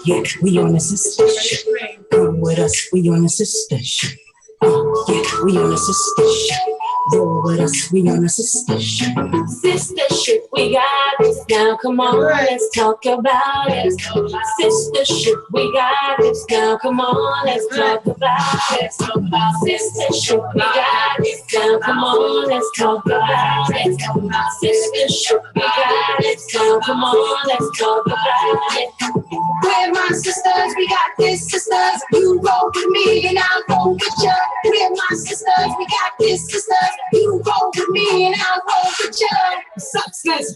Yeah, we on the sister ship. Come with us, we on the sister ship. Yeah, we on the sister ship. Roll with us, we on the sister ship. Sister ship, we got this now. Come on, let's talk about it. Sister ship, we got this now. Come on, let's talk about it. Sister ship, we got this now. Come on, let's talk about it. Sister ship, we got this now. Come on, let's talk about it. We're my sisters, we got this, sisters. You roll with me and I'll roll with you. We're my sisters, we got this, sisters. You roll with me and I'll roll with you. What's up, sis?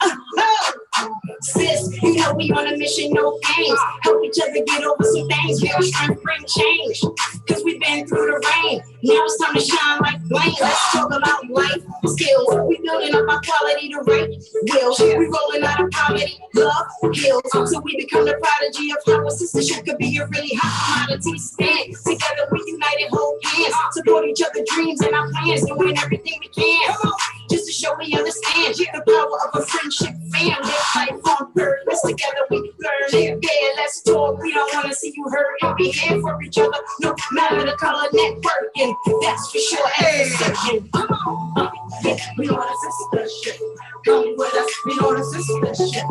Sis, you know we on a mission, no games. Help each other get over some things. Real strength bring change. Cause we've been through the rain. Now it's time to shine like flame. Let's talk about life skills. We building up our quality to rate wills. We rolling out of poverty, love heals. So we become the prodigy of how a sistership could be a really hot commodity. Stand together, we united, hold hands. Support each other's dreams and our plans. Doing everything we can. Just to show we understand the power of a friendship fam. Live life on purpose. Together we learn it. Yeah, let's talk. We don't want to see you hurt and be here for each other. No matter the color, networking. That's for sure. Come on. Yeah, we on a sistership. Come with us. We on a sistership.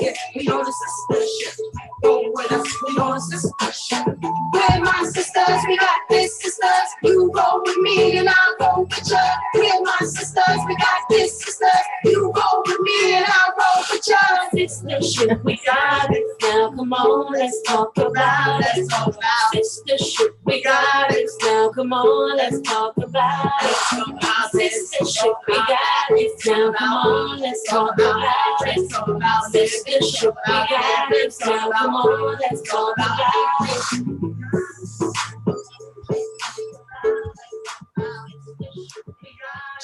Yeah, we on a sistership. Go with us. We on a sistership. We're my sisters. We got this, sisters. You roll with me and I'll roll with you. We're my sisters. We got this, sisters. You roll with me and I'll roll with you. Sistership, we got it. Now come on, let's talk about it. Sistership, we got it. Now come on, let's talk about it. Sistership, we got it. Now come on, let's talk about it. Sistership, we got it. Now come on, let's talk about it.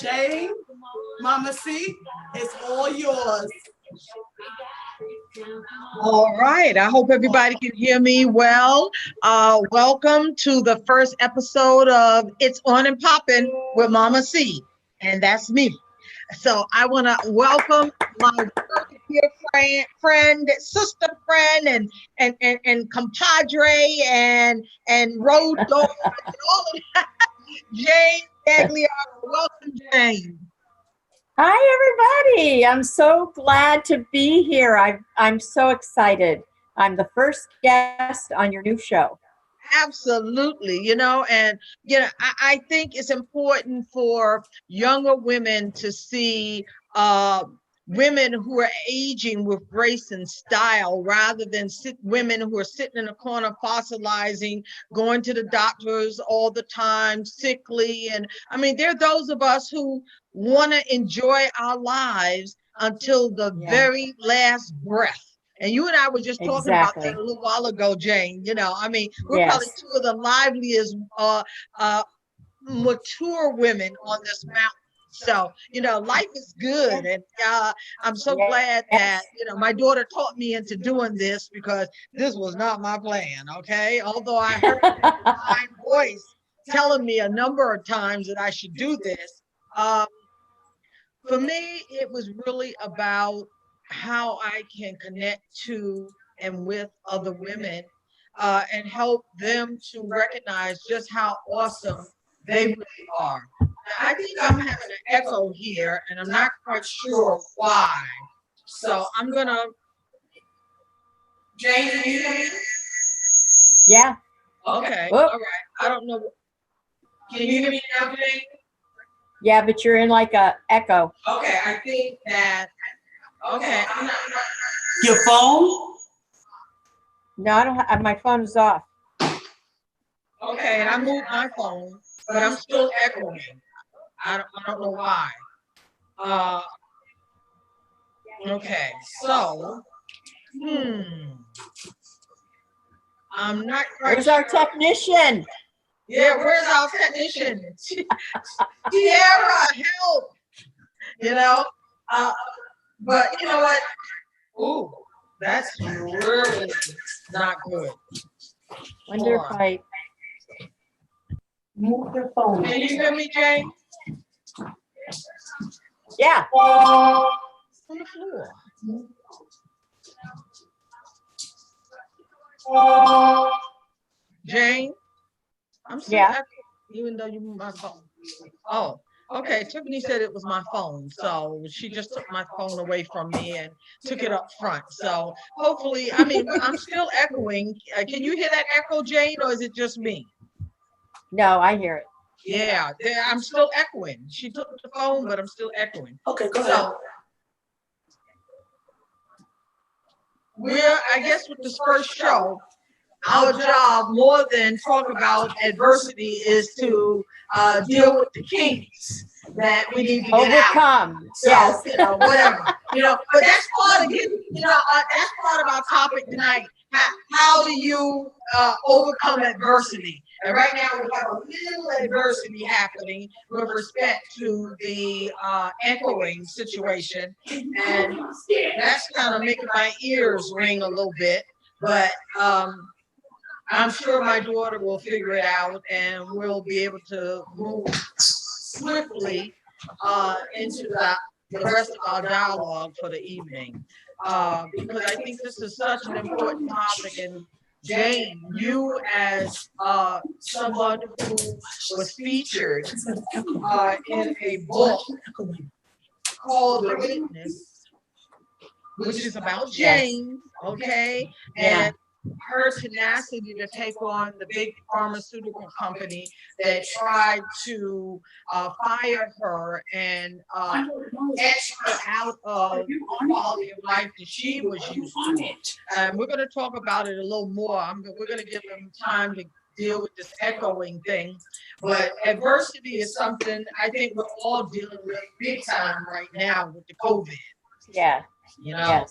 Jay, Mama C, it's all yours. All right. I hope everybody can hear me well. Welcome to the first episode of It's On and Poppin' with Mama C, and that's me. So I want to welcome my dear friend, sister friend, and compadre and road dog and all of that. Jane Gagliardo. Welcome, Jane. Hi, everybody. I'm so glad to be here. I'm so excited. I'm the first guest on your new show. Absolutely. I think it's important for younger women to see women who are aging with grace and style rather than women who are sitting in a corner fossilizing, going to the doctors all the time, sickly. And I mean, there are those of us who want to enjoy our lives until the very last breath. And you and I were just talking about that a little while ago, Jane. We're probably two of the liveliest, mature women on this mountain. So, life is good. And I'm so glad that, my daughter taught me into doing this because this was not my plan, okay? Although I heard my voice telling me a number of times that I should do this. For me, it was really about how I can connect to and with other women and help them to recognize just how awesome they really are. I think I'm having an echo here, and I'm not quite sure why. So I'm gonna. Jane, can you hear me? Yeah. Okay. All right. I don't know. Can you hear me now, Jane? Yeah, but you're in like a echo. Okay. I think that. Okay. I'm not. Your phone? No, I don't have, my phone is off. Okay, and I moved my phone, but I'm still echoing. I don't know why. Okay, so, I'm not quite Where's our technician? Yeah, where's our technician? Tiara, help! But you know what? Ooh, that's really not good. Wonder if I move your phone. Can you hear me, Jane? Yeah. On the floor. Jane, I'm still Yeah. echoing, even though you moved my phone. Oh, okay. Tiffany said it was my phone. So she just took my phone away from me and took it up front. So hopefully, I mean, I'm still echoing. Can you hear that echo, Jane, or is it just me? No, I hear it. Yeah, I'm still echoing. She took the phone, but I'm still echoing. Okay, go ahead. So I guess with this first show, our job more than talk about adversity is to deal with the kinks that we need to get out. Overcome. So, Yes. whatever, but that's part of getting, that's part of our topic tonight. How do you overcome adversity? And right now we have a little adversity happening with respect to the echoing situation. And that's kind of making my ears ring a little bit, but I'm sure my daughter will figure it out and we'll be able to move swiftly into the rest of our dialogue for the evening. Because I think this is such an important topic. And Jane, you as someone who was featured in a book called The Witness, which is about Jane, okay? And her tenacity to take on the big pharmaceutical company that tried to fire her and etch her out of the quality of life that she was used to. And we're going to talk about it a little more. We're going to give them time to deal with this echoing thing. But adversity is something I think we're all dealing with big time right now with the COVID. Yeah. Yes,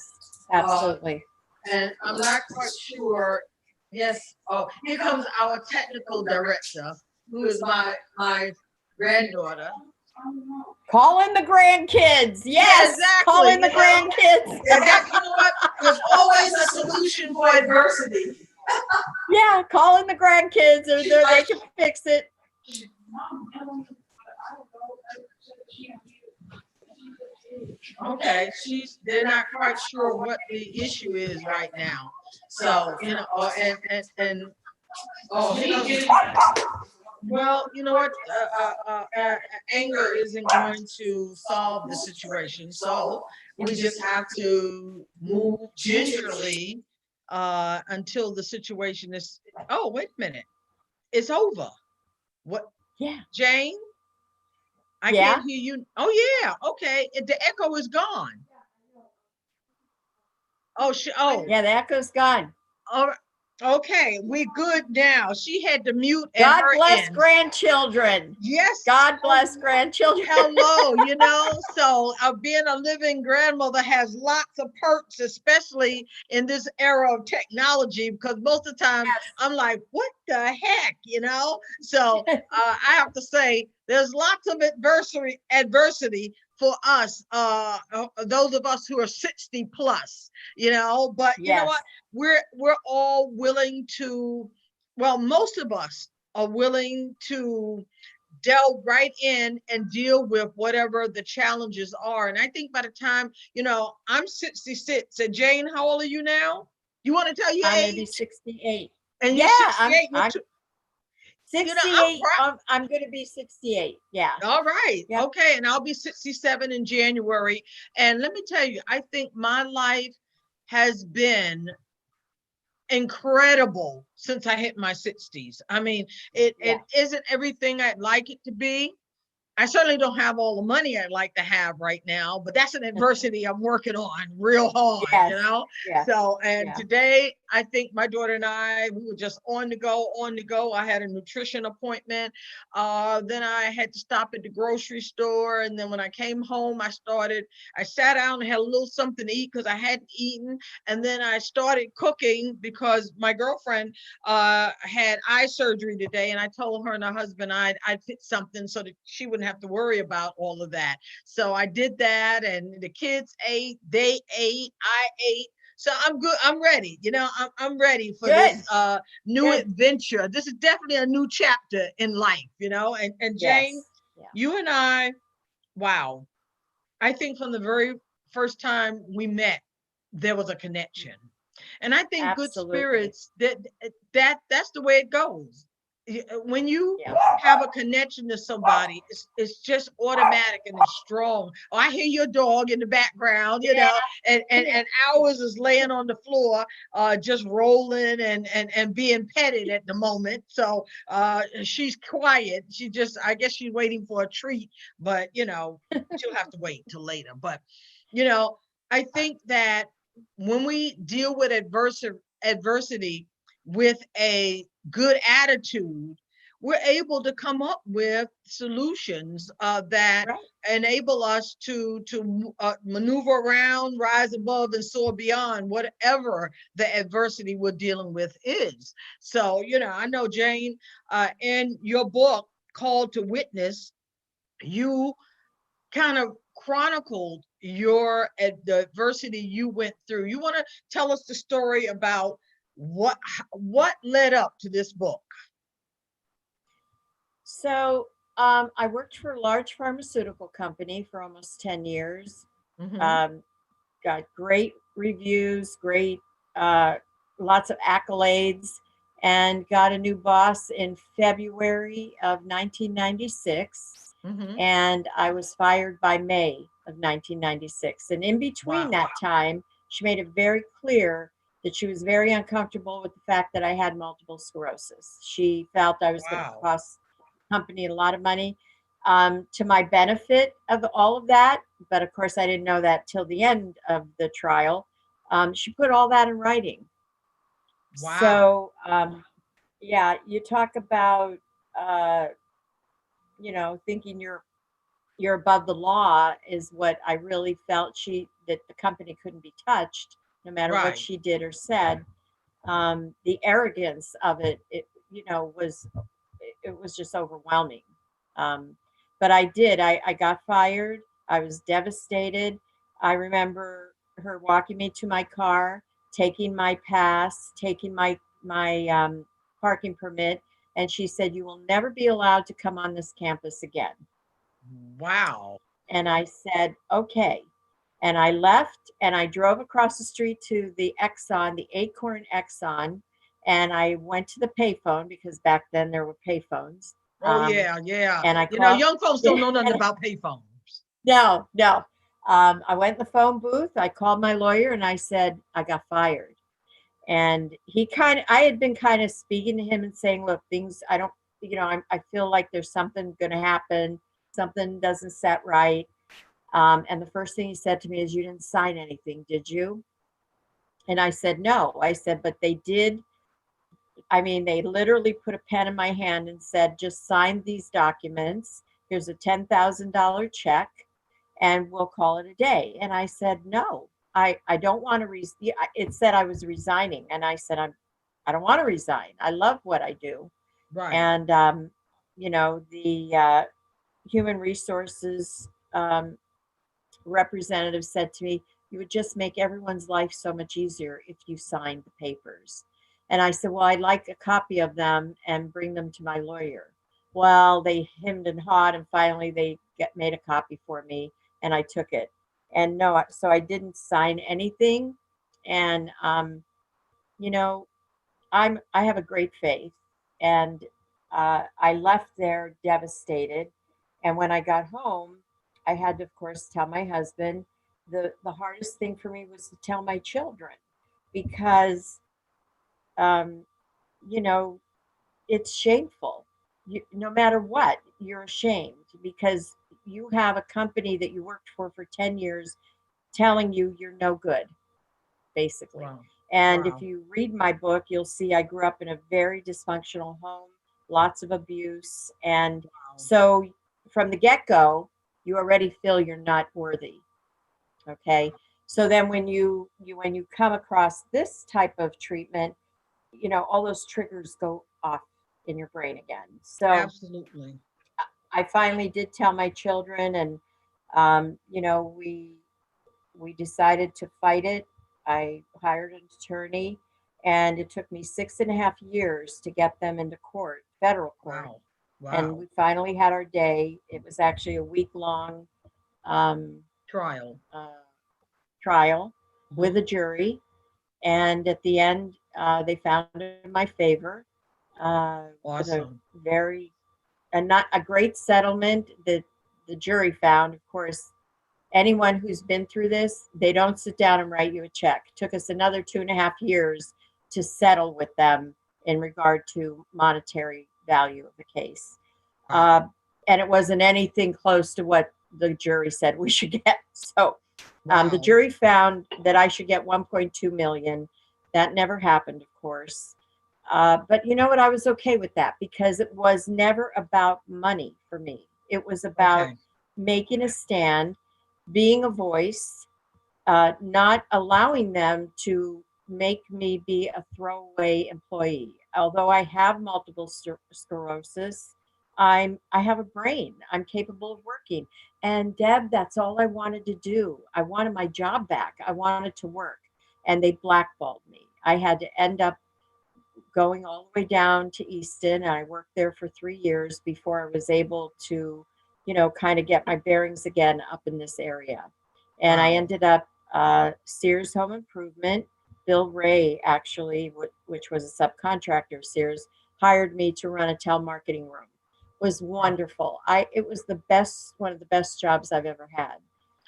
absolutely. And I'm not quite sure. Yes. Oh, here comes our technical director, who is my granddaughter. Call in the grandkids. Yes. Yeah, exactly. Call in the grandkids. Yeah, you know what? There's always a solution for adversity. Yeah, call in the grandkids. They can fix it. Okay, they're not quite sure what the issue is right now. So, well, you know what? Anger isn't going to solve the situation. So we just have to move gingerly until the situation is. Oh, wait a minute. It's over. What? Yeah. Jane? I can't hear you. Oh, yeah. Okay. The echo is gone. Oh, yeah, the echo's gone. All right. Okay, we good now. She had to mute at God her bless end. grandchildren. Yes. God bless grandchildren. Hello, so being a living grandmother has lots of perks, especially in this era of technology, because most of the time I'm like, what the heck, So I have to say, there's lots of adversity for us, those of us who are 60 plus, but you know what? We're all willing to, well, most of us are willing to delve right in and deal with whatever the challenges are. And I think by the time, I'm 66. And Jane, how old are you now? You want to tell your age? I'm going to be 68. And you're 68. I'm 68. I'm going to be 68. Yeah. All right. Yep. Okay. And I'll be 67 in January. And let me tell you, I think my life has been incredible since I hit my 60s. I mean, it isn't everything I'd like it to be. I certainly don't have all the money I'd like to have right now, but that's an adversity I'm working on real hard, Yes. So, today, I think my daughter and I, we were just on the go. I had a nutrition appointment. Then I had to stop at the grocery store. And then when I came home, I sat down and had a little something to eat because I hadn't eaten. And then I started cooking because my girlfriend had eye surgery today. And I told her and her husband I'd fit something so that she wouldn't have to worry about all of that. So I did that, and the kids ate, they ate, I ate. So I'm good. I'm ready. I'm ready for this new adventure. This is definitely a new chapter in life, and Jane, you and I, wow. I think from the very first time we met, there was a connection. And I think good Absolutely. spirits, that's the way it goes. When you Yeah. have a connection to somebody, it's just automatic and it's strong. Oh, I hear your dog in the background, and ours is laying on the floor, just rolling and being petted at the moment. So she's quiet. I guess she's waiting for a treat, but she'll have to wait till later. But I think that when we deal with adversity with a good attitude, we're able to come up with solutions that Right. enable us to maneuver around, rise above, and soar beyond whatever the adversity we're dealing with is. So, I know, Jane, in your book, Called to Witness, you kind of chronicled the adversity you went through. You want to tell us the story about what led up to this book? So I worked for a large pharmaceutical company for almost 10 years. Mm-hmm. Got great reviews, great, uh, lots of accolades, and got a new boss in February of 1996. Mm-hmm. And I was fired by May of 1996. And in between Wow. that time, she made it very clear that she was very uncomfortable with the fact that I had multiple sclerosis. She felt I was going to Wow. cost the company a lot of money, to my benefit of all of that. But of course, I didn't know that till the end of the trial. She put all that in writing. Wow. So, yeah, you talk about, uh, thinking you're above the law is what I really felt that the company couldn't be touched no matter what Right. she did or said. The arrogance of it was just overwhelming. Um, but I got fired. I was devastated. I remember her walking me to my car, taking my pass, taking my parking permit, and she said, "You will never be allowed to come on this campus again." Wow. And I said, "Okay." And I left and I drove across the street to the Exxon, the Acorn Exxon, and I went to the payphone because back then there were payphones. Oh yeah, yeah. And I called. Young folks don't know nothing about payphones. No, no. I went in the phone booth. I called my lawyer and I said, I got fired. And I had been kind of speaking to him and saying, look, things, I don't, I feel like there's something going to happen. Something doesn't set right. And the first thing he said to me is, you didn't sign anything, did you? And I said, no. I said, but they did. I mean, they literally put a pen in my hand and said, just sign these documents. Here's a $10,000 check and we'll call it a day. And I said, no, I don't want to it said I was resigning. And I said, I don't want to resign. I love what I do. Right. And, the human resources representative said to me, you would just make everyone's life so much easier if you signed the papers. And I said, well, I'd like a copy of them and bring them to my lawyer. Well, they hemmed and hawed, and finally they made a copy for me, and I took it. And no, so I didn't sign anything. And you know, I have a great faith, and I left there devastated. And when I got home, I had to, of course, tell my husband. The hardest thing for me was to tell my children because, um, you know, it's shameful. No matter what, you're ashamed because you have a company that you worked for 10 years telling you you're no good, basically. Wow. And if Wow. you read my book, you'll see I grew up in a very dysfunctional home, lots of abuse. And so from the get go, you already feel you're not worthy. Okay. So then when you come across this type of treatment, all those triggers go off in your brain again. So Absolutely. I finally did tell my children, and we decided to fight it. I hired an attorney, and it took me 6.5 years to get them into court, federal court. Wow. And Wow. we finally had our day. It was actually a week-long um, Trial. trial with Mhm. a jury. And at the end, they found it in my favor. With a Awesome. very, not a great settlement that the jury found. Of course, anyone who's been through this, they don't sit down and write you a check. It took us another 2.5 years to settle with them in regard to monetary value of the case. Wow. And it wasn't anything close to what the jury said we should get. So the Wow. jury found that I should get 1.2 million. That never happened, of course. But you know what? I was okay with that because it was never about money for me. It was about Okay. making a stand, being a voice, not allowing them to make me be a throwaway employee. Although I have multiple sclerosis, I have a brain. I'm capable of working. And Deb, that's all I wanted to do. I wanted my job back. I wanted to work. And they blackballed me. I had to end up going all the way down to Easton. And I worked there for 3 years before I was able to, kind of get my bearings again up in this area. And I Wow. ended up Sears Home Improvement. Bill Ray, actually, which was a subcontractor of Sears, hired me to run a telemarketing room. It was wonderful. It was one of the best jobs I've ever had.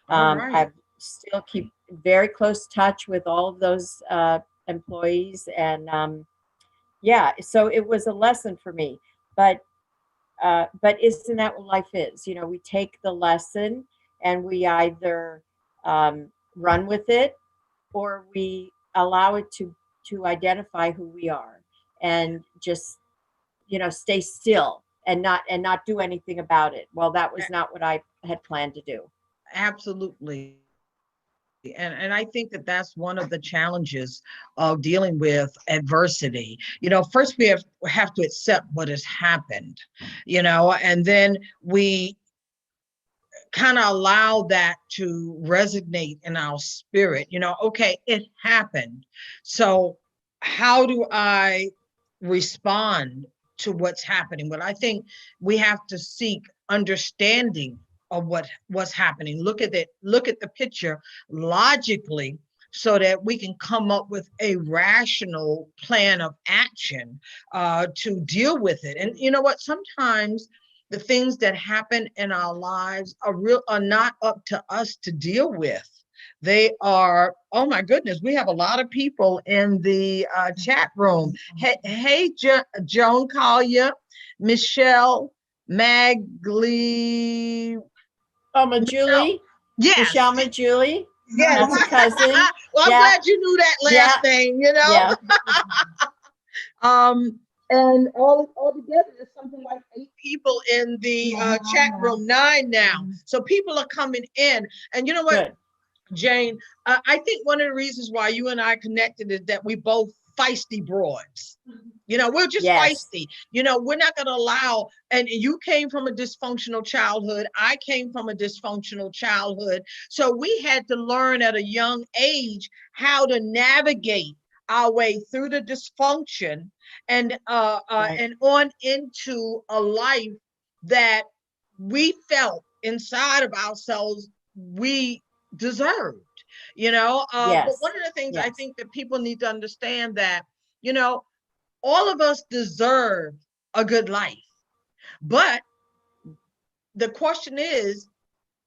All right. I still keep very close touch with all of those employees, and yeah, so it was a lesson for me. But isn't that what life is? We take the lesson and we either run with it, or we allow it to identify who we are, and just stay still and not do anything about it. Well, that was not what I had planned to do. Absolutely. And I think that that's one of the challenges of dealing with adversity. First we have to accept what has happened, and then we kind of allow that to resonate in our spirit. Okay, it happened. So how do I respond to what's happening? But I think we have to seek understanding of what's happening. Look at the picture logically, so that we can come up with a rational plan of action to deal with it. And you know what? Sometimes the things that happen in our lives are not up to us to deal with. They are, oh my goodness, we have a lot of people in the chat room. Hey, Joan Collier, Michelle Magli. Oh, Julie. Yes. Michelle Julie. Yes. That's a cousin. Well, I'm glad you knew that last name, Yeah. And all together, there's something like 8 people in the chat room, 9 now. So people are coming in. And you know what, Good. Jane, I think one of the reasons why you and I connected is that we both feisty broads. We're just feisty. We're not going to allow, and you came from a dysfunctional childhood. I came from a dysfunctional childhood. So we had to learn at a young age how to navigate our way through the dysfunction and and on into a life that we felt inside of ourselves we deserved. But one of the things I think that people need to understand that, all of us deserve a good life. But the question is,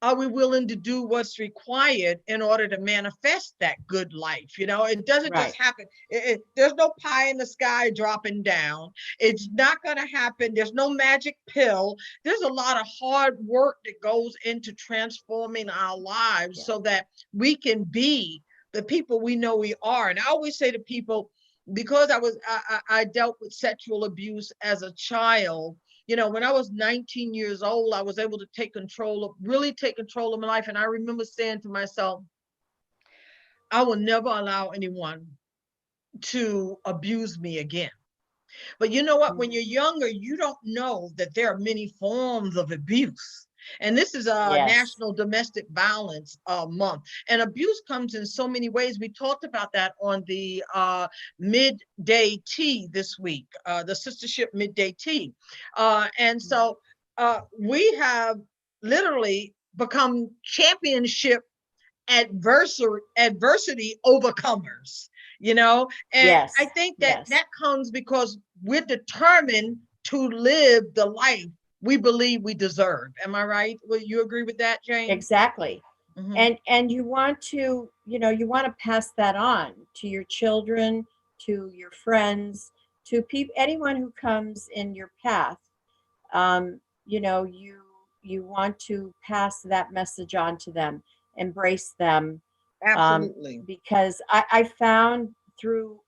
are we willing to do what's required in order to manifest that good life? It doesn't just happen. There's no pie in the sky dropping down. It's not going to happen. There's no magic pill. There's a lot of hard work that goes into transforming our lives so that we can be the people we know we are. And I always say to people, because I dealt with sexual abuse as a child, when I was 19 years old, I was able to really take control of my life. And I remember saying to myself, I will never allow anyone to abuse me again. But you know what? When you're younger, you don't know that there are many forms of abuse. And this is a National Domestic Violence Month. And abuse comes in so many ways. We talked about that on the midday tea this week, the sistership midday tea. And so we have literally become championship adversity overcomers. you know, and Yes. I think that Yes. that comes because we're determined to live the life we believe we deserve. Am I right? Will you agree with that, Jane? Exactly. Mhm. And you want to, you want to pass that on to your children, to your friends, to people, anyone who comes in your path. You want to pass that message on to them, embrace them, Absolutely. because I found through,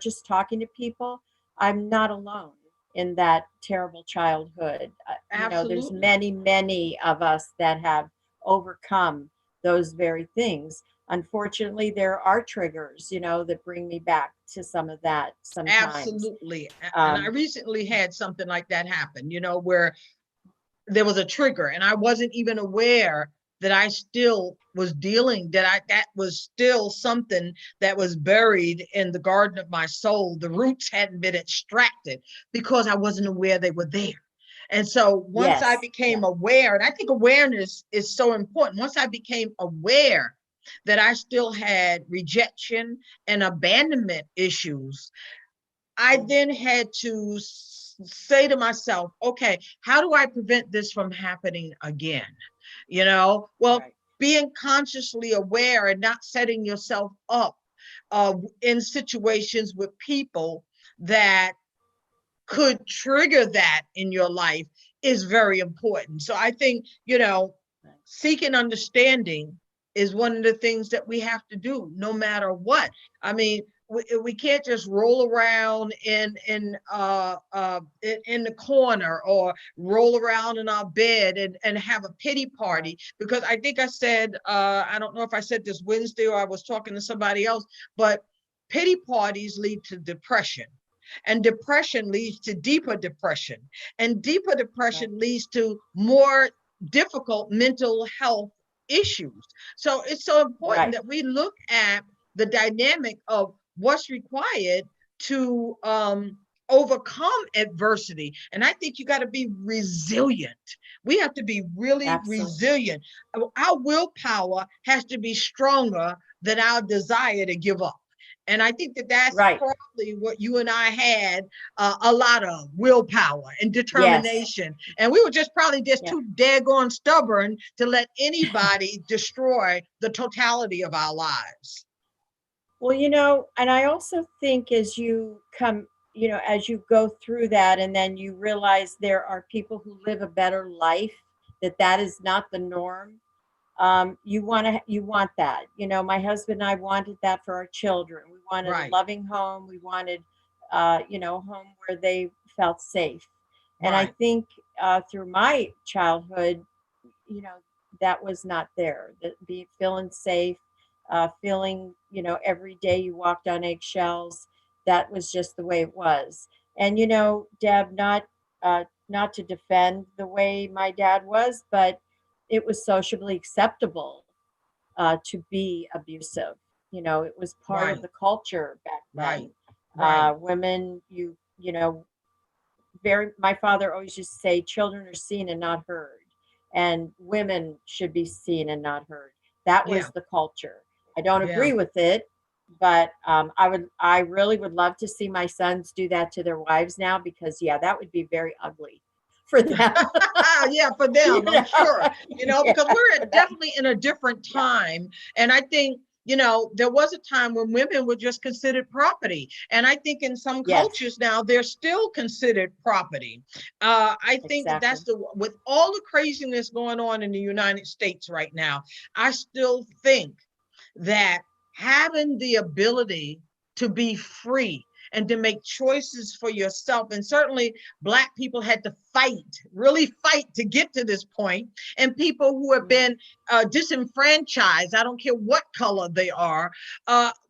just talking to people, I'm not alone in that terrible childhood. There's Absolutely. many, many of us that have overcome those very things. Unfortunately, there are triggers, that bring me back to some of that sometimes. Absolutely. And I Um, recently had something like that happen, where there was a trigger and I wasn't even aware that I still was dealing, that was still something that was buried in the garden of my soul. The roots hadn't been extracted because I wasn't aware they were there. And so once I yes, became yeah, aware, and I think awareness is so important, once I became aware that I still had rejection and abandonment issues, I then had to say to myself, okay, how do I prevent this from happening again? Well, right, being consciously aware and not setting yourself up in situations with people that could trigger that in your life is very important. So I think, right. seeking understanding is one of the things that we have to do no matter what. I mean, we can't just roll around in the corner or roll around in our bed and have a pity party, because I think I said, I don't know if I said this Wednesday or I was talking to somebody else, but pity parties lead to depression, and depression leads to deeper depression, and deeper Right. depression leads to more difficult mental health issues. So it's so important Right. that we look at the dynamic of what's required to overcome adversity. And I think you got to be resilient. We have to be really Absolutely. resilient. Our willpower has to be stronger than our desire to give up. And I think that that's Right. probably what you and I had, a lot of willpower and Yes. determination. And we were just probably just Yeah. too daggone stubborn to let anybody destroy the totality of our lives. Well, and I also think as you come, as you go through that and then you realize there are people who live a better life, that is not the norm. You want that. My husband and I wanted that for our children. We wanted a Right, loving home. We wanted, a home where they felt safe. And I right, think through my childhood, you know, that was not there. That be feeling safe, feeling, every day you walked on eggshells. That was just the way it was. And Deb, not to defend the way my dad was, but it was socially acceptable to be abusive. It was part of right, the culture back right, then. right. Women, very, my father always used to say, children are seen and not heard, and women should be seen and not heard. That Yeah, was the culture. I don't yeah. agree with it, but I really would love to see my sons do that to their wives now, because yeah, that would be very ugly for them. Yeah, for you them, I'm know, sure, yeah, because we're for them. definitely in a different Yeah, time. And I think, there was a time when women were just considered property. And I think in some yes, cultures now, they're still considered property. I think that exactly. that's with all the craziness going on in the United States right now, I still think that having the ability to be free and to make choices for yourself, and certainly Black people had to fight, really fight to get to this point, and people who have Mhm. been disenfranchised, I don't care what color they are,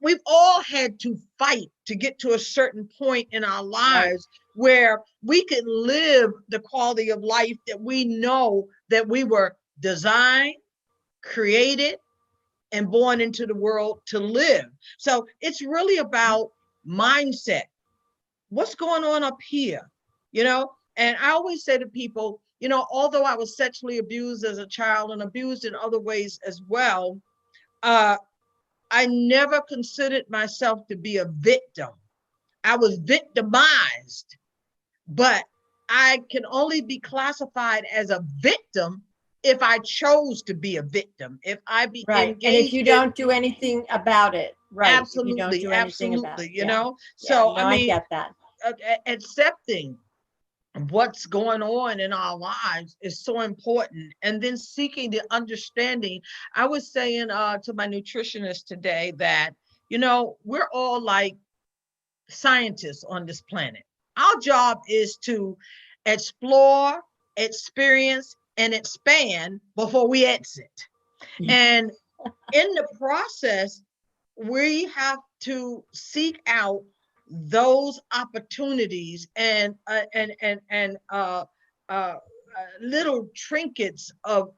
we've all had to fight to get to a certain point in our Right, lives where we can live the quality of life that we know that we were designed, created, and born into the world to live. So it's really about mindset. What's going on up here? And I always say to people, although I was sexually abused as a child and abused in other ways as well, uh, I never considered myself to be a victim. I was victimized, but I can only be classified as a victim if I chose to be a victim, if I be Right. And if engaged you in. don't do anything about it, right. If you don't Absolutely, do anything about absolutely, it. you Yeah. know? Yeah. So, No, I I mean, get that. accepting what's going on in our lives is so important. And then seeking the understanding. I was saying to my nutritionist today that, we're all like scientists on this planet. Our job is to explore, experience, and expand before we exit. And in the process, we have to seek out those opportunities and little trinkets of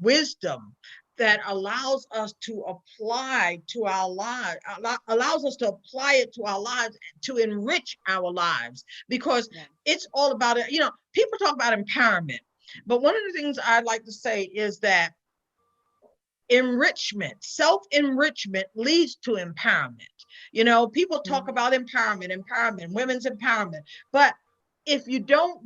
wisdom that allows us to apply to our lives, allows us to apply it to our lives to enrich our lives, because it's all about it. People talk about empowerment, but one of the things I'd like to say is that enrichment, self-enrichment leads to empowerment. People talk about empowerment, women's empowerment, but if you don't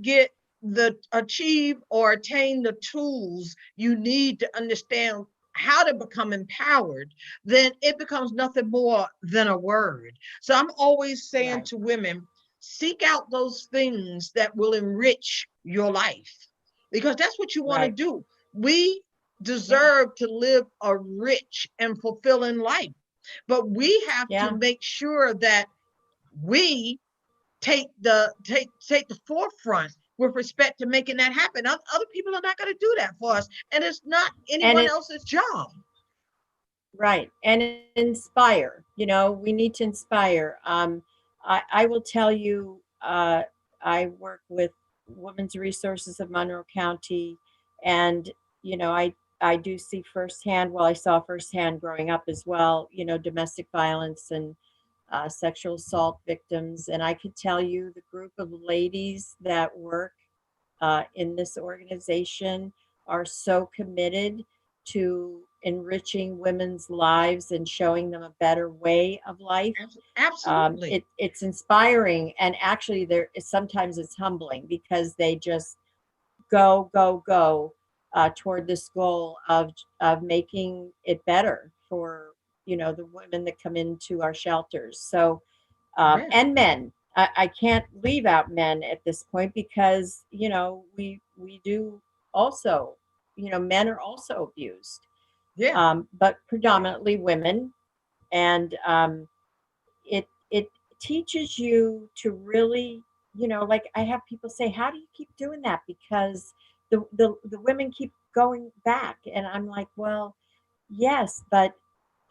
achieve or attain the tools you need to understand how to become empowered, then it becomes nothing more than a word. So I'm always saying to women, seek out those things that will enrich your life, because that's what you want to do. We deserve to live a rich and fulfilling life, but we have to make sure that we take the forefront with respect to making that happen. Other people are not going to do that for us, and it's not anyone else's job. Right. And inspire, we need to inspire. I will tell you, I work with Women's Resources of Monroe County, and, I do see firsthand, well, I saw firsthand growing up as well, domestic violence and sexual assault victims. And I could tell you the group of ladies that work in this organization are so committed to enriching women's lives and showing them a better way of life. Absolutely. It's inspiring, and actually sometimes it's humbling, because they just go toward this goal of making it better for the women that come into our shelters. So and men. I can't leave out men at this point, because we do also, men are also abused. But predominantly women. And it teaches you to really, like I have people say, how do you keep doing that? Because the women keep going back. And I'm like, well, yes, but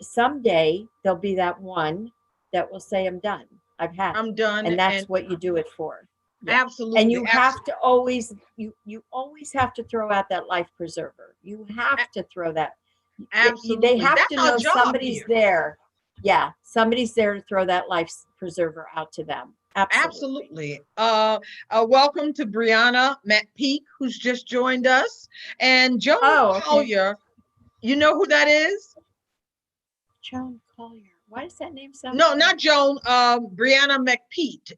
someday there'll be that one that will say, I'm done. I've had it. I'm done. And that's what you do it for. Absolutely. And you have to always, you always have to throw out that life preserver. You have to throw that. Absolutely. They have That's to know somebody's here. there. Yeah, somebody's there to throw that life preserver out to them. Absolutely. Welcome to Brianna McPeak, who's just joined us, and Joan Collier. You know who that is? Joan Collier. Why does that name sound? No, not Joan. Brianna McPeak.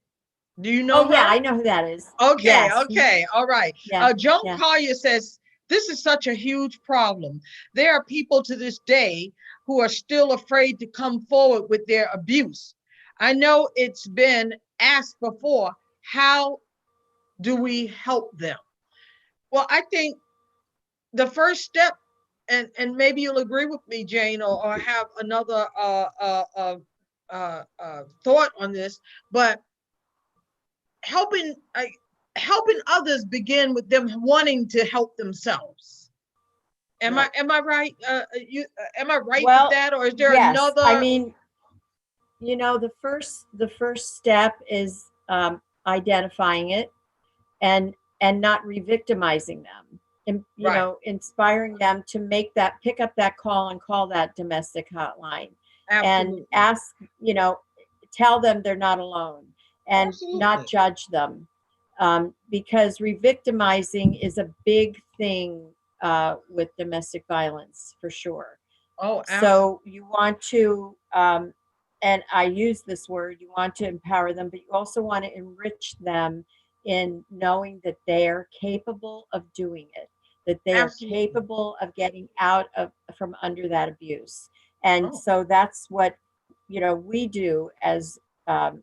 Do you know her? Yeah, I know who that is. Okay, yes. Okay, all right. Joan Collier says, this is such a huge problem. There are people to this day who are still afraid to come forward with their abuse. I know it's been asked before, how do we help them? Well, I think the first step, and maybe you'll agree with me, Jane, or have another thought on this, but helping others begin with them wanting to help themselves. Am I right? Am I right with that, or is there another? I mean, the first step is identifying it and not re-victimizing them, and inspiring them to pick up that call and call that domestic hotline. Absolutely. And ask, tell them they're not alone, and not judge them, because re-victimizing is a big thing with domestic violence, for sure. Oh, absolutely. So you want to, and I use this word, you want to empower them, but you also want to enrich them in knowing that they are capable of doing it, that they are Absolutely. capable of getting out of from under that abuse. And Oh, so that's what, we do as, um,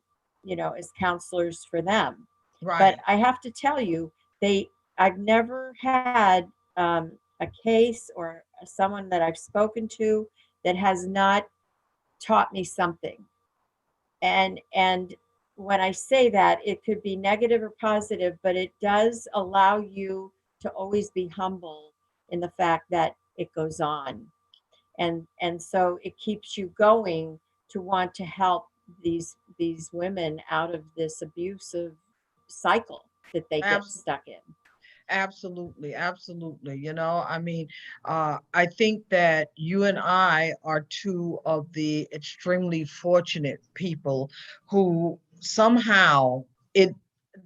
as counselors for them. But right. I have to tell you, they, I've never had a case or someone that I've spoken to that has not taught me something. And when I say that, it could be negative or positive, but it does allow you to always be humble in the fact that it goes on. And so it keeps you going to want to help these women out of this abusive cycle that they get Absolutely. stuck in. Absolutely, absolutely. I mean, I think that you and I are two of the extremely fortunate people who somehow it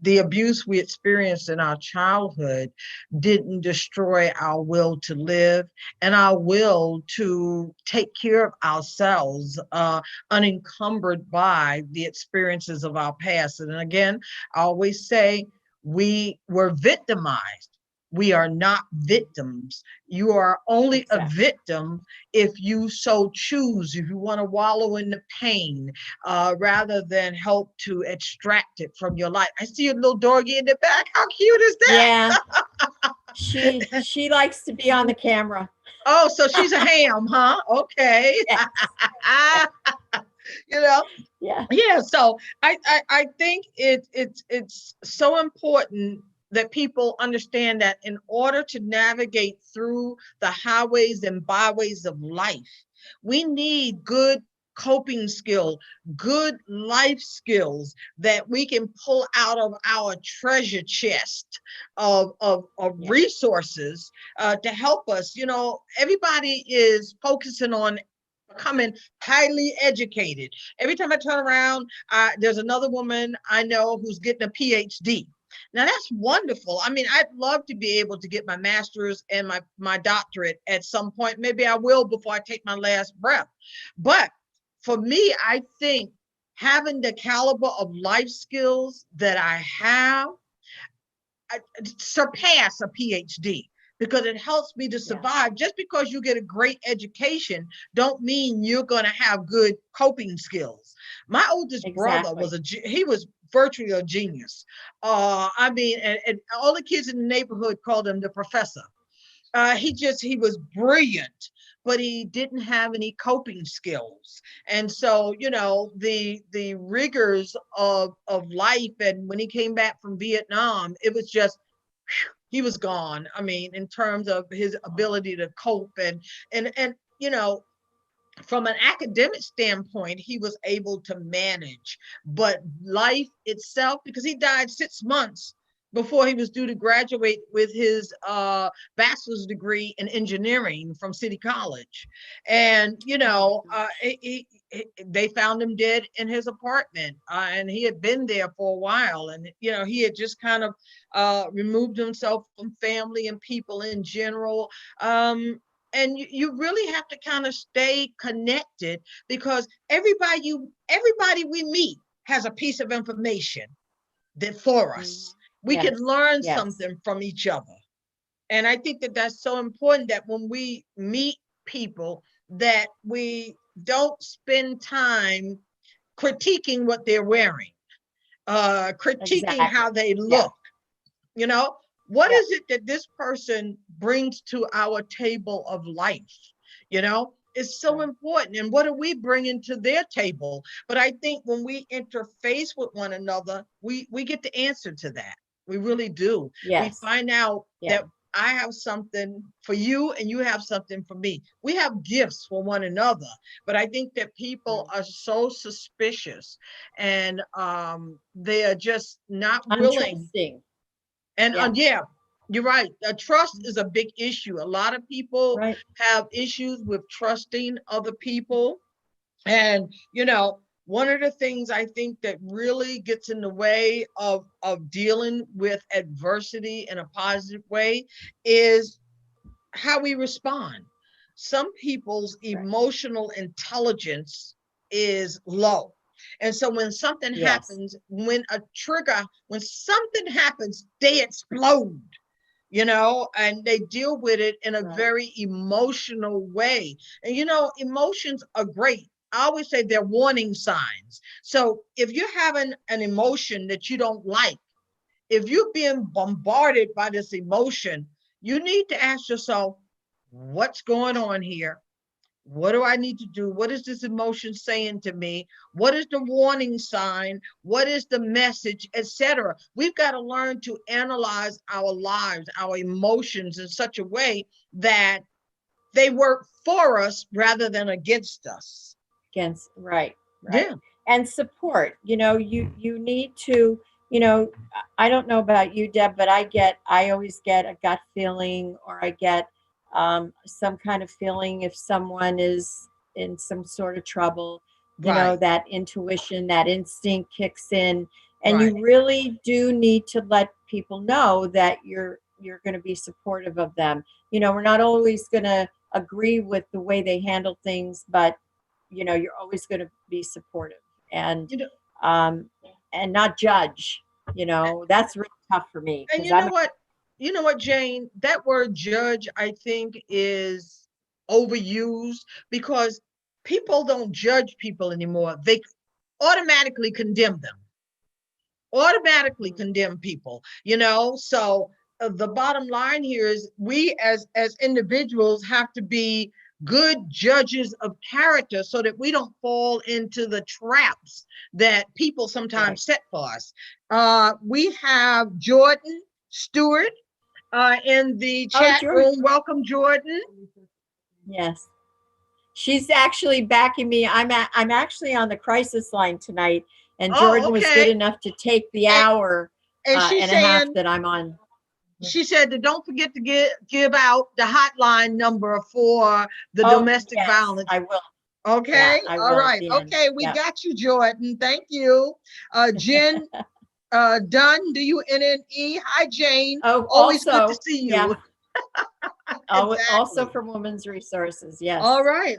the abuse we experienced in our childhood didn't destroy our will to live and our will to take care of ourselves, unencumbered by the experiences of our past. And again, I always say, we were victimized. We are not victims. You are only a Exactly. victim if you so choose, if you want to wallow in the pain, rather than help to extract it from your life. I see a little doggy in the back. How cute is that? Yeah, she likes to be on the camera. Oh, so she's a ham, huh? Okay. Yes. you know, Yeah. yeah, so I think it's so important that people understand that in order to navigate through the highways and byways of life, we need good coping skill, good life skills that we can pull out of our treasure chest of Yeah. resources, to help us. Everybody is focusing on becoming highly educated. Every time I turn around, there's another woman I know who's getting a PhD. Now that's wonderful. I mean, I'd love to be able to get my master's and my doctorate at some point. Maybe I will before I take my last breath. But for me, I think having the caliber of life skills that I have, surpass a PhD, because it helps me to Yeah. survive. Just because you get a great education don't mean you're going to have good coping skills. My oldest brother Exactly. he was virtually a genius. I mean, and all the kids in the neighborhood called him the professor. He was brilliant, but he didn't have any coping skills. And so, the rigors of life, and when he came back from Vietnam, it was just, he was gone. I mean, in terms of his ability to cope, and from an academic standpoint, he was able to manage, but life itself, because he died 6 months before he was due to graduate with his bachelor's degree in engineering from City College. And, Oh my they found him dead in his apartment, and he had been there for a while. And, he had just kind of removed himself from family and people in general. And you really have to kind of stay connected, because everybody we meet has a piece of information that for goodness. us we can Yes. learn Yes. something from each other. And I think that that's so important, that when we meet people, that we don't spend time critiquing what they're wearing, critiquing how Exactly. they Yeah. look. you know what Yep. is it that this person brings to our table of life? It's so Right. important, and what are we bringing to their table? But I think when we interface with one another, we get the answer to that. We really do. We Yes. find out Yeah. that I have something for you and you have something for me. We have gifts for one another. But I think that people Right. are so suspicious, and they are just not willing. Untrusting. And Yeah. yeah, you're right. Trust is a big issue. A lot of people Right. have issues with trusting other people. And, one of the things I think that really gets in the way of dealing with adversity in a positive way is how we respond. some people's Right. emotional intelligence is low. And so when something Yes. happens, when something happens, they explode, and they deal with it in a Right. very emotional way. And emotions are great. I always say they're warning signs. So if you're having an emotion that you don't like, if you're being bombarded by this emotion, you need to ask yourself, what's going on here? What do I need to do? What is this emotion saying to me? What is the warning sign? What is the message, etc.? We've got to learn to analyze our lives, our emotions in such a way that they work for us rather than against us. Against, right. Yeah. And support, you need to, I don't know about you, Deb, but I always get a gut feeling, or I get some kind of feeling if someone is in some sort of trouble, Right. that intuition, that instinct kicks in, and Right. you really do need to let people know that you're going to be supportive of them. We're not always going to agree with the way they handle things, but you're always going to be supportive, and You know, um and not judge. That's really tough for me and because I'm you know what, Jane? That word judge, I think, is overused because people don't judge people anymore. They automatically condemn them, automatically condemn people, So the bottom line here is we as individuals have to be good judges of character so that we don't fall into the traps that people sometimes right. set for us. We have Jordan Stewart in the Oh, chat George. room. Welcome, Jordan. Yes, she's actually backing me. I'm actually on the crisis line tonight, and Oh, Jordan was good okay. enough to take the And, hour and she's and a half saying, that I'm on. she said that don't forget to give out the hotline number for the Oh, domestic yes, violence. I will. Yeah, Okay, I all will at right. the end. Okay, we Yep. got you, Jordan. Thank you. Jen Dunn, DUNNE. Hi, Jane. Oh, Always good to also, see yeah. you. Also Exactly. from Women's Resources. Yes. All right,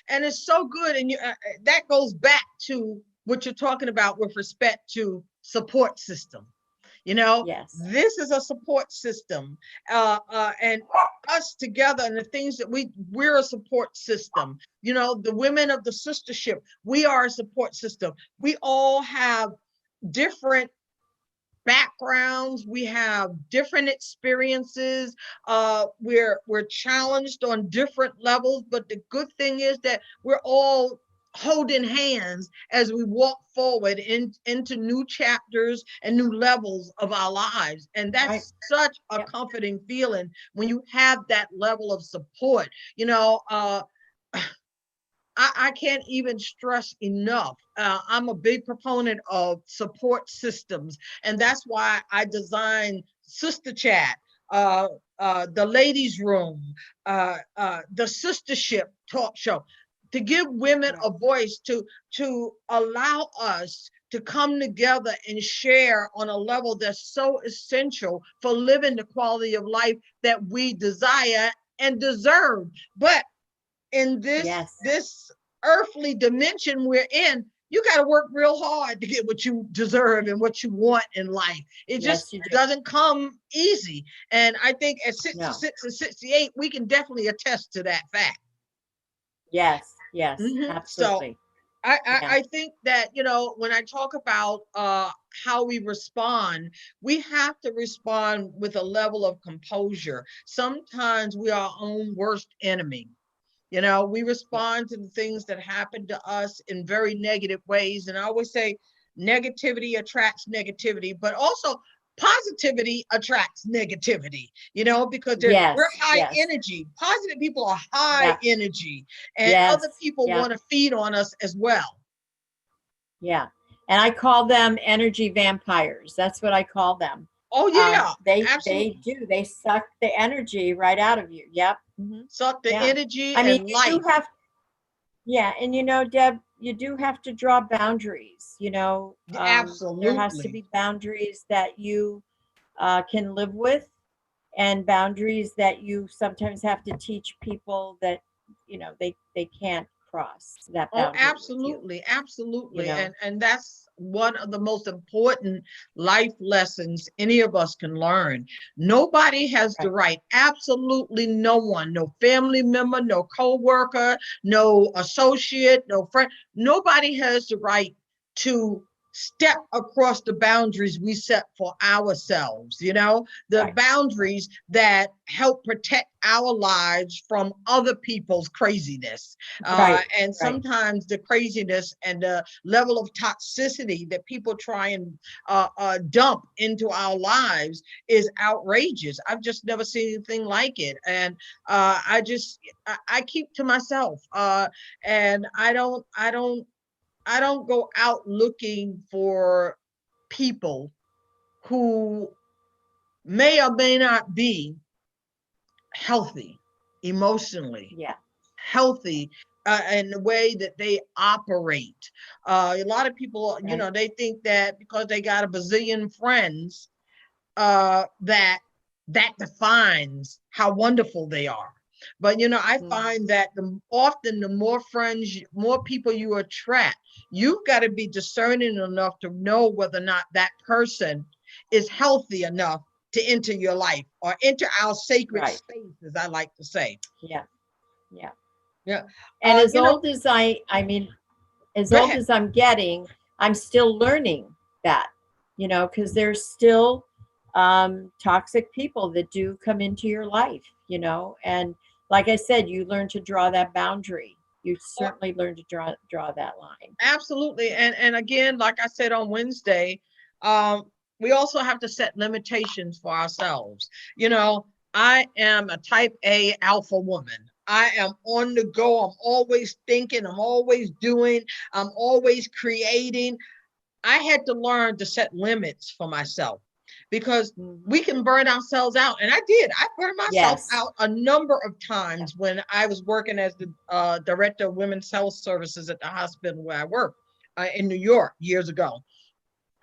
and it's so good, and that goes back to what you're talking about with respect to support system. Yes. This is a support system, and us together, and the things that we're a support system. The women of the sistership, we are a support system. We all have different backgrounds, we have different experiences, we're challenged on different levels, but the good thing is that we're all holding hands as we walk forward into new chapters and new levels of our lives, and Right. that's such a Yep. comforting feeling when you have that level of support. I can't even stress enough. I'm a big proponent of support systems, and that's why I designed Sister Chat, the Ladies Room, the Sistership Talk Show, to give women a voice, to allow us to come together and share on a level that's so essential for living the quality of life that we desire and deserve. But in Yes. this earthly dimension we're in, you got to work real hard to get what you deserve and what you want in life. It just Yes, you do. doesn't come easy. And I think at No. 66 and 68, we can definitely attest to that fact. Yes. Yes. So Absolutely. I, I, Yeah. I think that, when I talk about how we respond, we have to respond with a level of composure. Sometimes we are our own worst enemy. We Yeah. respond to the things that happen to us in very negative ways. And I always say negativity attracts negativity, but also positivity attracts negativity, because we're Yes. high Yes. energy. Positive people are high Yeah. energy, and other Yes. people Yeah. want to feed on us as well. Yeah. And I call them energy vampires. That's what I call them. Oh, yeah, They absolutely. do. They suck the energy right out of you. Yep. Suck the Yeah. energy I mean, and you do life. have, yeah, and Deb, you do have to draw boundaries. There has to Absolutely. be boundaries that you can live with, and boundaries that you sometimes have to teach people that, they can't cross that Oh, boundary with you, absolutely, absolutely. know. And that's one of the most important life lessons any of us can learn. Nobody has the Right. right, absolutely no one, no family member, no co-worker, no associate, no friend, nobody has the right to step across the boundaries we set for ourselves, the Right. boundaries that help protect our lives from other people's craziness. Right. And sometimes the craziness and the level of toxicity that people try and dump into our lives is outrageous. I've just never seen anything like it. And I keep to myself. And I don't go out looking for people who may or may not be healthy emotionally, Yeah. healthy in the way that they operate. A lot of people, Right. they think that because they got a bazillion friends, that defines how wonderful they are. But I find that often the more friends, more people you attract, you've got to be discerning enough to know whether or not that person is healthy enough to enter your life or enter our sacred Right. space, as I like to say. Yeah. Yeah. Yeah. And as You know, old as I mean, as go old ahead. as I'm getting, I'm still learning that, because there's still toxic people that do come into your life, and like I said, you learn to draw that boundary. You certainly learn to draw that line. Absolutely. And again, like I said on Wednesday, we also have to set limitations for ourselves. I am a type A alpha woman. I am on the go. I'm always thinking, I'm always doing, I'm always creating. I had to learn to set limits for myself because we can burn ourselves out. And I did. I burned myself Yes. out a number of times when I was working as the director of women's health services at the hospital where I worked in New York years ago.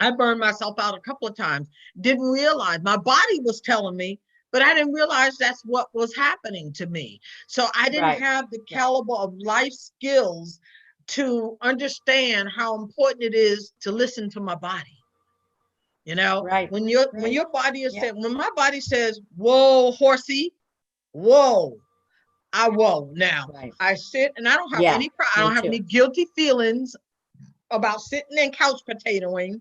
I burned myself out a couple of times. Didn't realize my body was telling me, but I didn't realize that's what was happening to me. So I didn't Right. have the caliber of life skills to understand how important it is to listen to my body. Right. When your body is saying, when my body says, whoa, horsey, whoa, I whoa. Now Right. I sit and I don't have Yeah. any I Me don't have too. any guilty feelings about sitting and couch potatoing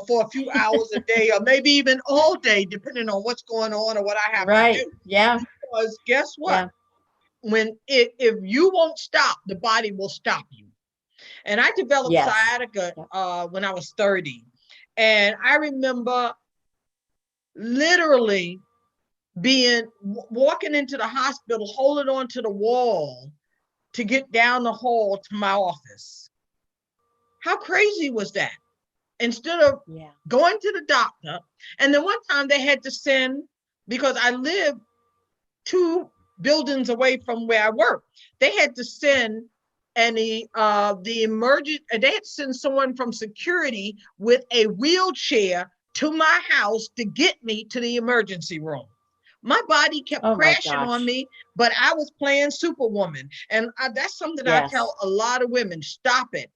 for a few hours a day, or maybe even all day, depending on what's going on or what I have to Right. do. Yeah. Because guess what? Yeah. When if you won't stop, the body will stop you. And I developed Yes. sciatica when I was 30. And I remember literally walking into the hospital, holding on to the wall to get down the hall to my office. How crazy was that? Instead of going to the doctor, and then one time they had to send, because I live 2 buildings away from where I work, they had to send the emergent, they had to send someone from security with a wheelchair to my house to get me to the emergency room. My body kept crashing on me, but I was playing Superwoman. And that's something I tell a lot of women, stop it.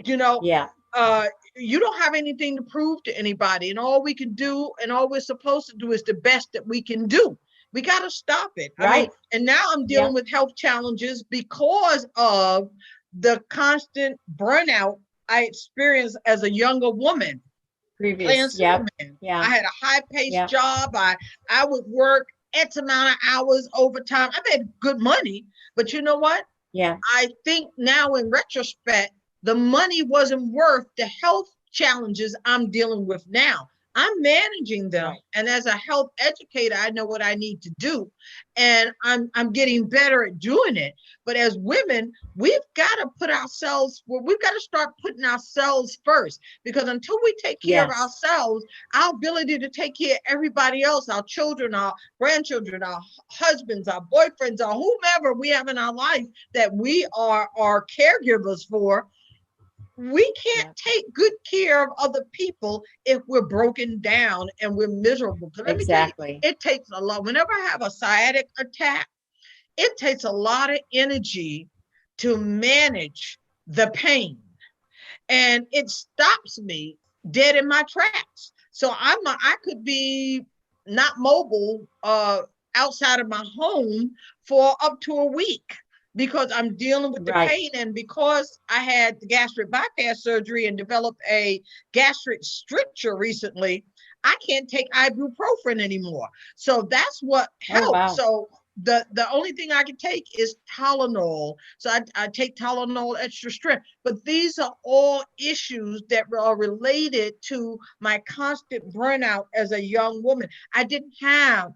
You don't have anything to prove to anybody. And all we can do and all we're supposed to do is the best that we can do. We got to stop it. Right. I mean, and now I'm dealing with health challenges because of the constant burnout I experienced as a younger woman. Playing Superman. I had a high-paced job. I would work X amount of hours overtime. I made good money, but you know what? I think now in retrospect, the money wasn't worth the health challenges I'm dealing with now. I'm managing them, and as a health educator, I know what I need to do, and I'm getting better at doing it. But as women, we've got to we've got to start putting ourselves first, because until we take care of ourselves, our ability to take care of everybody else, our children, our grandchildren, our husbands, our boyfriends, or whomever we have in our life that we are caregivers for, we can't take good care care of other people if we're broken down and we're miserable. 'Cause let me tell you, Exactly. it takes a lot. Whenever I have a sciatic attack, it takes a lot of energy to manage the pain, and it stops me dead in my tracks. So I could be not mobile outside of my home for up to a week because I'm dealing with the Right. pain. And because I had the gastric bypass surgery and developed a gastric stricture recently, I can't take ibuprofen anymore. So that's what Oh, helped. wow. So the only thing I can take is Tylenol. So I take Tylenol extra strength. But these are all issues that are related to my constant burnout as a young woman. I didn't have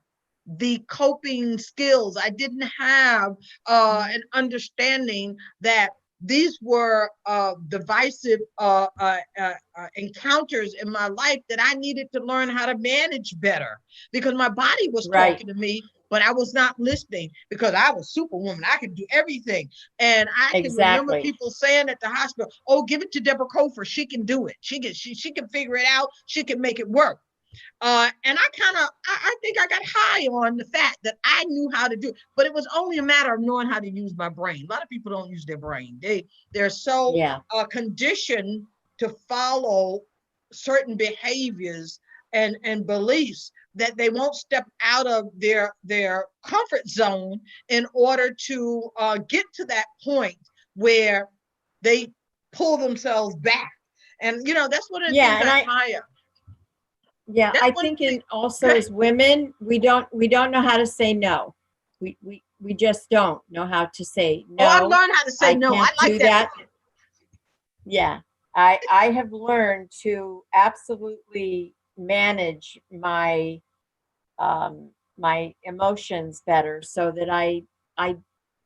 the coping skills. I didn't have an understanding that these were divisive encounters in my life that I needed to learn how to manage better, because my body was Right. talking to me, but I was not listening because I was superwoman. I could do everything. And I can remember Exactly. people saying at the hospital, oh, give it to Deborah Cofer. She can do it. She can figure it out. She can make it work. And I think I got high on the fact that I knew how to do it, but it was only a matter of knowing how to use my brain. A lot of people don't use their brain. They're so Yeah. conditioned to follow certain behaviors and beliefs that they won't step out of their comfort zone in order to get to that point where they pull themselves back. And that's one of the Yeah, things and I admire. yeah, That's I one think thing. in also as women, we don't know how to say no. We just don't know how to say Oh, I've no. learned how to say I no. I can't like do that. that. Yeah. I have learned to absolutely manage my emotions better so that I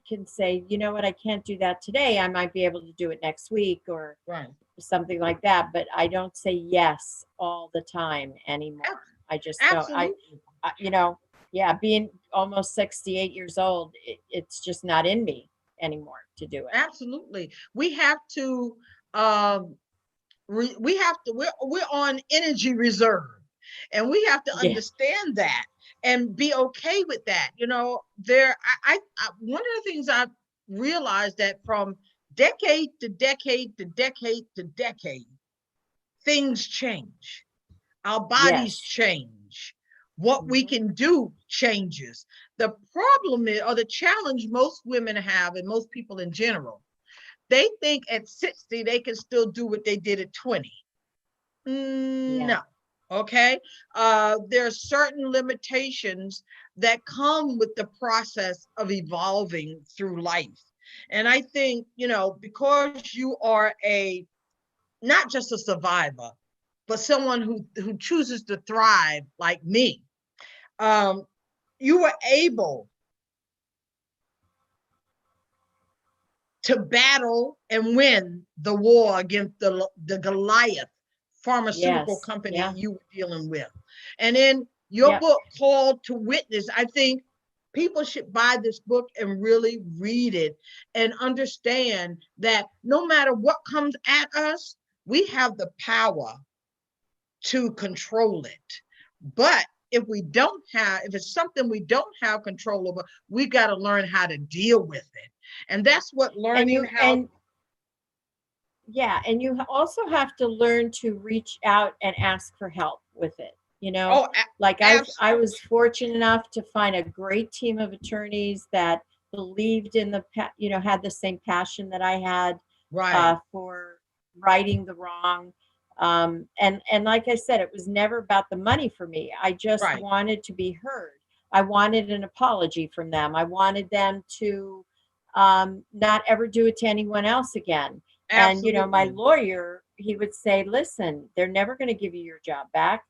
can say, you know what, I can't do that today. I might be able to do it next week or Right. something like that, but I don't say yes all the time anymore. I just don't. Absolutely. Yeah, being almost 68 years old, it's just not in me anymore to do it. Absolutely. We have to um we're on energy reserve, and we have to Yeah. understand that and be okay with that. One of the things I've realized that from decade to decade to decade to decade, things change. Our bodies Yes. change. What we Mhm. can do changes. The problem is, or the challenge most women have, and most people in general, they think at 60 they can still do what they did at 20. Yeah. No. Okay. There are certain limitations that come with the process of evolving through life. And I think, because you are not just a survivor, but someone who chooses to thrive like me, you were able to battle and win the war against the Goliath pharmaceutical Yes. company Yeah. you were dealing with. And in your Yep. book, Called to Witness, I think people should buy this book and really read it and understand that no matter what comes at us, we have the power to control it. But if it's something we don't have control over, we got to learn how to deal with it. And that's what And learning you how. and Yeah, and you also have to learn to reach out and ask for help with it. Oh, Like I absolutely. was fortunate enough to find a great team of attorneys that believed in had the same passion that I had Right. for righting the wrong. And like I said, it was never about the money for me. I just Right. wanted to be heard. I wanted an apology from them. I wanted them to not ever do it to anyone else again. And, my Absolutely. lawyer, he would say, listen, they're never going to give you your job back.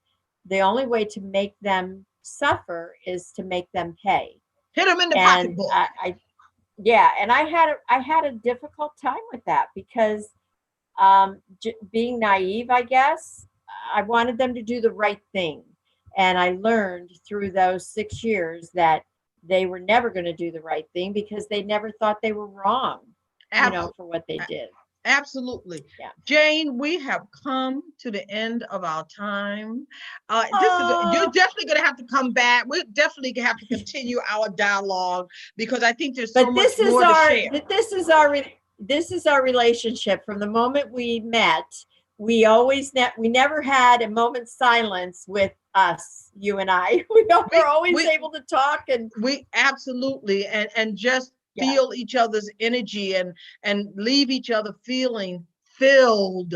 The only way to make them suffer is to make them pay. Hit them in the And pocketbook. yeah, and I had a difficult time with that because being naive, I guess, I wanted them to do the right thing. And I learned through those 6 years that they were never going to do the right thing because they never thought they were wrong, Absolutely. for what they did. Absolutely. Yeah. Jane, we have come to the end of our time. You're definitely going to have to come back. We're definitely going to have to continue our dialogue because I think there's so But much this is more to our, share. this is our relationship from the moment we met. We always we never had a moment's silence with us, you and I. We were always able to talk, and we absolutely and just feel each other's energy and leave each other feeling filled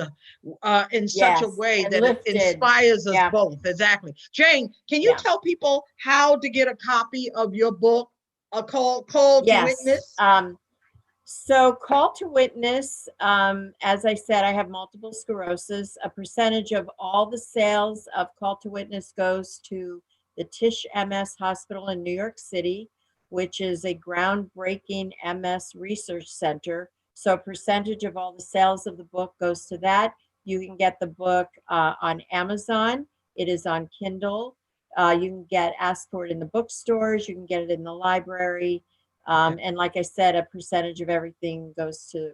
in such a way that lifted. it inspires us both. Exactly. Jane, can you tell people how to get a copy of your book, A Call to Witness? So Call to Witness, as I said, I have multiple sclerosis. A percentage of all the sales of Call to Witness goes to the Tisch MS Hospital in New York City, which is a groundbreaking MS research center. So a percentage of all the sales of the book goes to that. You can get the book on Amazon. It is on Kindle. You can ask for it in the bookstores. You can get it in the library. And like I said, a percentage of everything goes to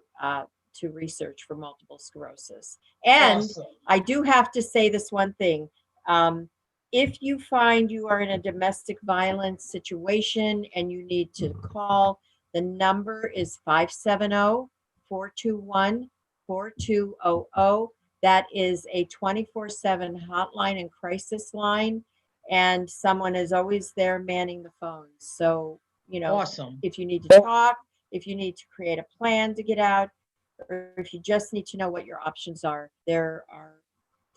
research for multiple sclerosis. And I do have to say this one thing. If you find you are in a domestic violence situation and you need to call, the number is 570-421-4200. That is a 24/7 hotline and crisis line. And someone is always there manning the phones. So, you know, if you need to talk, if you need to create a plan to get out, or if you just need to know what your options are, there are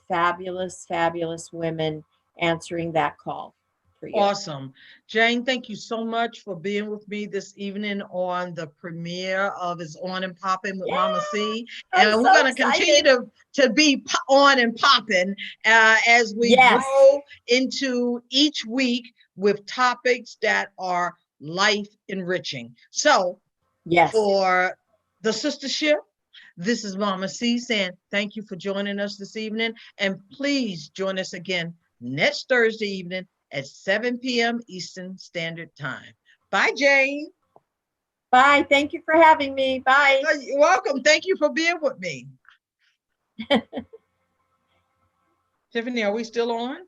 fabulous, fabulous women answering that call for you. Awesome. Jane, thank you so much for being with me this evening on the premiere of It's On and Poppin' with Mama C. And we're going to continue to be on and popping as we grow into each week with topics that are life enriching. So for the sistership, this is Mama C saying thank you for joining us this evening. And please join us again next Thursday evening at 7 p.m. Eastern Standard Time. Bye, Jane. Bye. Thank you for having me. Bye. You're welcome. Thank you for being with me. Tiffany, are we still on?